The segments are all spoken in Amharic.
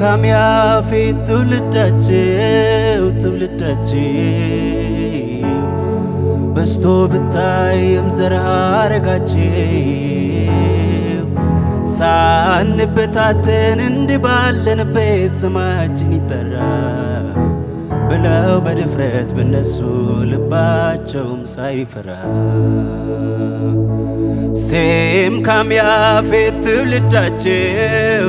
ካሚያፌት ትውልዳቸው በስቶ ብታይም ዘር ሐረጋቸው ሳንበታተን እንዲህ ባለንበት ስማችን ይጠራ ብለው በድፍረት በነሱ ልባቸውም ሳይፈራ ሴም ካም ያፌት ትውልዳቸው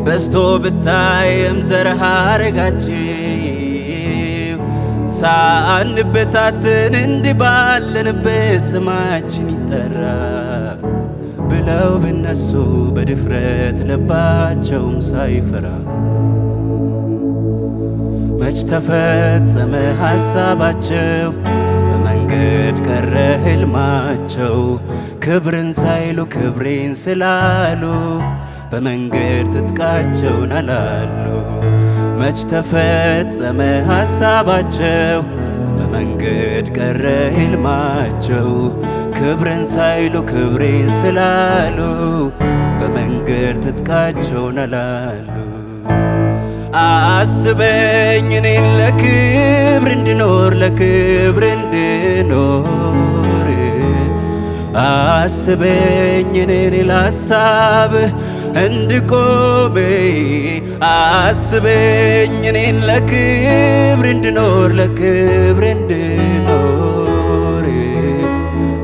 በስቶ ብታይም ዘር ሐረጋቸው ሳንበታተን እንዲህ ባለንበት ስማችን ይጠራ ብለው በነሱ በድፍረት ልባቸውም ሳይፈራ መች ተፈጸመ ሐሳባቸው በመንገድ ቀረ ሕልማቸው ክብርን ሳይሉ ክብሬን ስላሉ በመንገድ ትጥቃቸውን አላሉ መች ተፈጸመ ሐሳባቸው በመንገድ ቀረ ሕልማቸው ክብርን ሳይሉ ክብሬን ስላሉ በመንገድ ትጥቃቸውን አላሉ አስበኝ እኔን ለክብር እንድኖር አስበኝ እኔን ለሐሳብህ እንድቆም አስበኝ እኔን ለክብር እንድኖር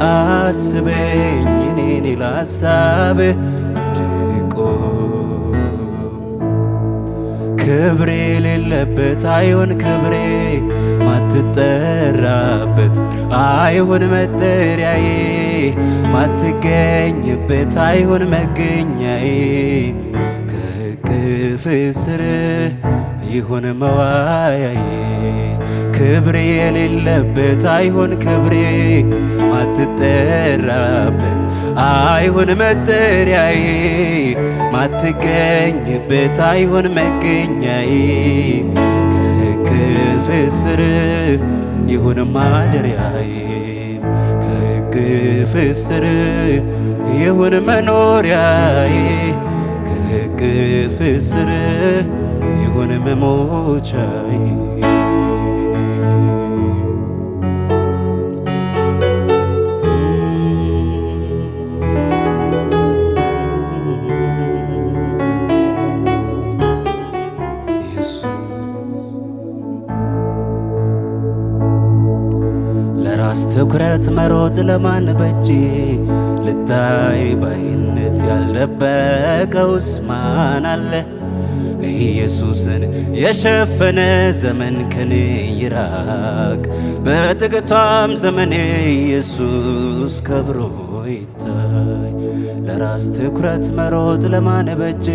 አስበኝ እኔን ለሐሳብህ ክብሬ የሌለበት አይሆን ክብሬ ማትጠራበት አይሆን መጠሪያዬ ማትገኝበት አይሆን መገኛዬ ከእቅፍ ስር ይሁን መዋያዬ ክብሬ የሌለበት አይሆን ክብሬ ማትጠራበት አይሆን መጠሪያዬ ማትገኝበት አይሆን መገኛዬ ከእቅፍ ስር ይሁን ማደሪያዬ ከእቅፍ ስር ይሁን መኖሪያዬ ከእቅፍ ስር ይሁን መሞቻዬ ለራስ ትኩረት መሮጥ ለማን በጄ ልታይ ባይነት ያልደበቀውስ ማን አለ ኢየሱስን የሸፈነ ዘመን ከኔ ይራቅ በጥቂቷም ዘመኔ ኢየሱስ ከብሮ ይታይ ለራስ ትኩረት መሮጥ ለማን በጄ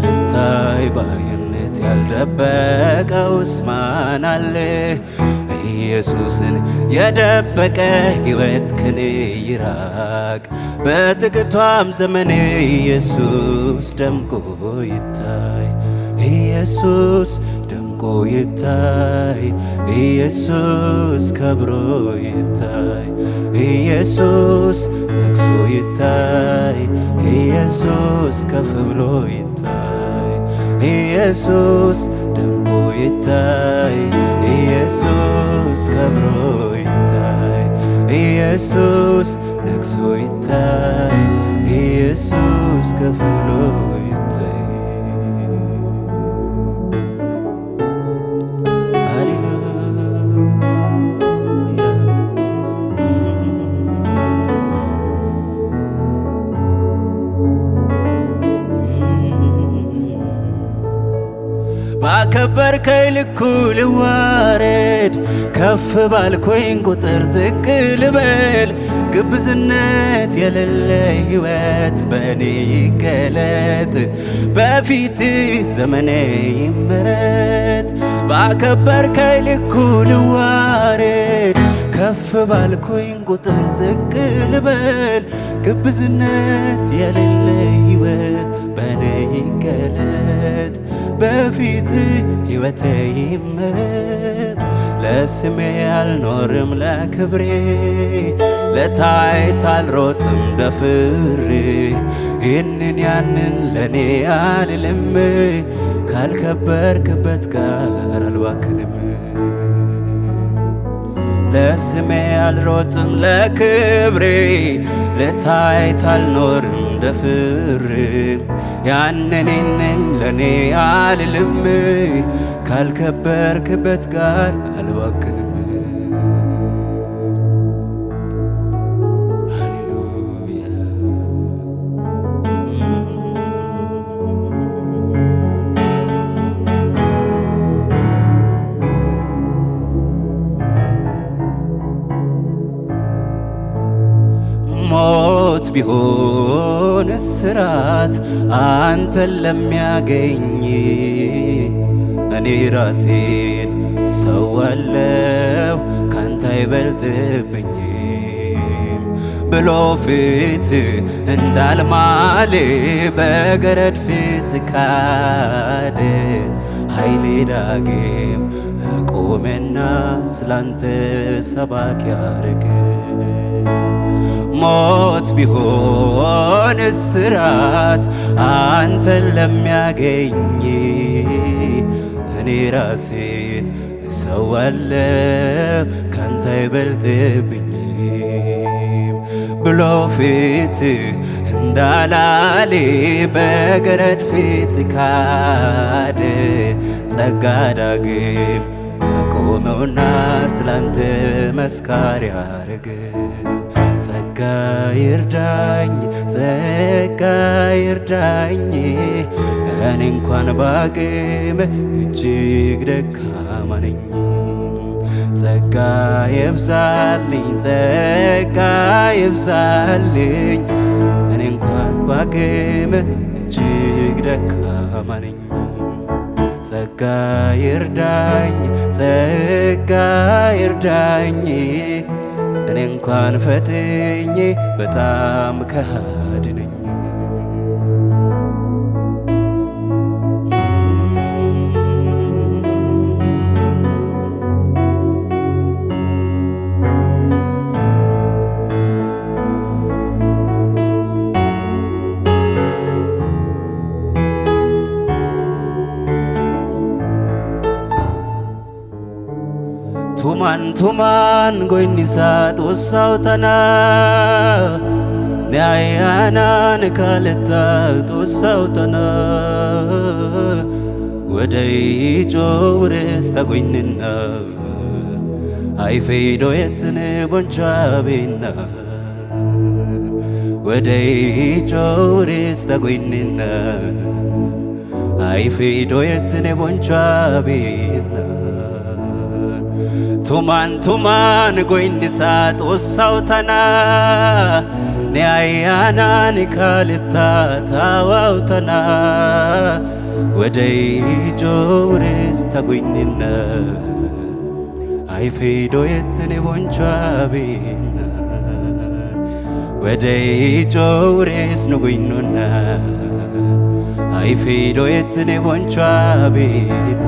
ልታይ ባይነት ያልደበቀውስ ማን አለ ኢየሱስን የደበቀ ሕይወት ከኔ ይራቅ በጥቂቷም ዘመኔ ኢየሱስ ደምቆ ይታይ ኢየሱስ ደምቆ ይታይ ኢየሱስ ከብሮ ይታይ ኢየሱስ ነግሶ ይታይ ኢየሱስ ከፍ ብሎ ይታይ ኢየሱስ ደምቆ ይታይ ኢየሱስ ከብሮ ይታይ ኢየሱስ ነግሶ ይታይ ኢየሱስ ከፍ ብሎ ይታይ ባከበርከኝ ልኩ ልዋረድ ከፍ ባልኮኝ ቁጥር ዝቅ ልበል ግብዝነት የሌለ ሕይወት በእኔ ይገለጥ በፊት ዘመኔ ይመረጥ ባከበርከኝ ልኩ ልዋረድ ከፍ ባልኮኝ ቁጥር ዝቅ ልበል ግብዝነት የሌለ ሕይወት በእኔ ይገለጥ በፊት ሕይወቴ ይመረጥ ለስሜ አልኖርም ለክብሬ ለታይታ አልሮጥም ደፍሬ ይህንን ያንን ለኔ አልልም ካልከበርክበት ጋር አልባክንም። ለስሜ አልሮጥም ለክብሬ ለታይታ አልኖርም ደፍሬ ያንንን ለኔ አልልም ካልከበርክበት ጋር አልባክንም። ሞት ቢሆን እስራት አንተን ለሚያገኝ እኔ ራሴን ሰዋለሁ ካንተ አይበልጥብኝም ብሎ ፊት እንዳልማል በገረድ ፊት ካደ ኃይሌ ዳግም ቆመና ስላንተ ሰባኪ ያረገ። ሞት ቢሆን እስራት አንተን ለሚያገኝ እኔ ራሴን እሰዋለሁ ካንተ አይበልጥብኝም ብሎ ፊት እንዳላለ በገረድ ፊት ካደ ጸጋ ዳግም ያቆመውና ስላንተ መስካሪ ያረገ። ጸጋ ይርዳኝ ጸጋ ይርዳኝ እኔ እንኳን ባቅም እጅግ ደካማ ነኝ። ጸጋ ይብዛልኝ ጸጋ ይብዛልኝ እኔ እንኳን ባቅም እጅግ ደካማ ነኝ። ጸጋ ይርዳኝ ጸጋ ይርዳኝ እኔ እንኳን ፈትኜ በጣም ከሃዲ ነኝ። tuman goynisa xossaw tana ne ayyanan kaletta xossaw tana ወደይ ጮውሬስ ተጎኝና አይፌዶ የትን ቦንቻቤና ወደይ ጮውሬስ ተጎኝና አይፌዶ የትን ቦንቻቤና tuman ጎይንሳ ጦሳው ተና ኔ አያናን ካልታ ታዋው ተና ወደይ ጆሬስ ተጎይንና አይፌዶ የትን ቦንቻቤና ወደይ ጆሬስ ንጎይኖና አይፌዶ የትን ቦንቻቤና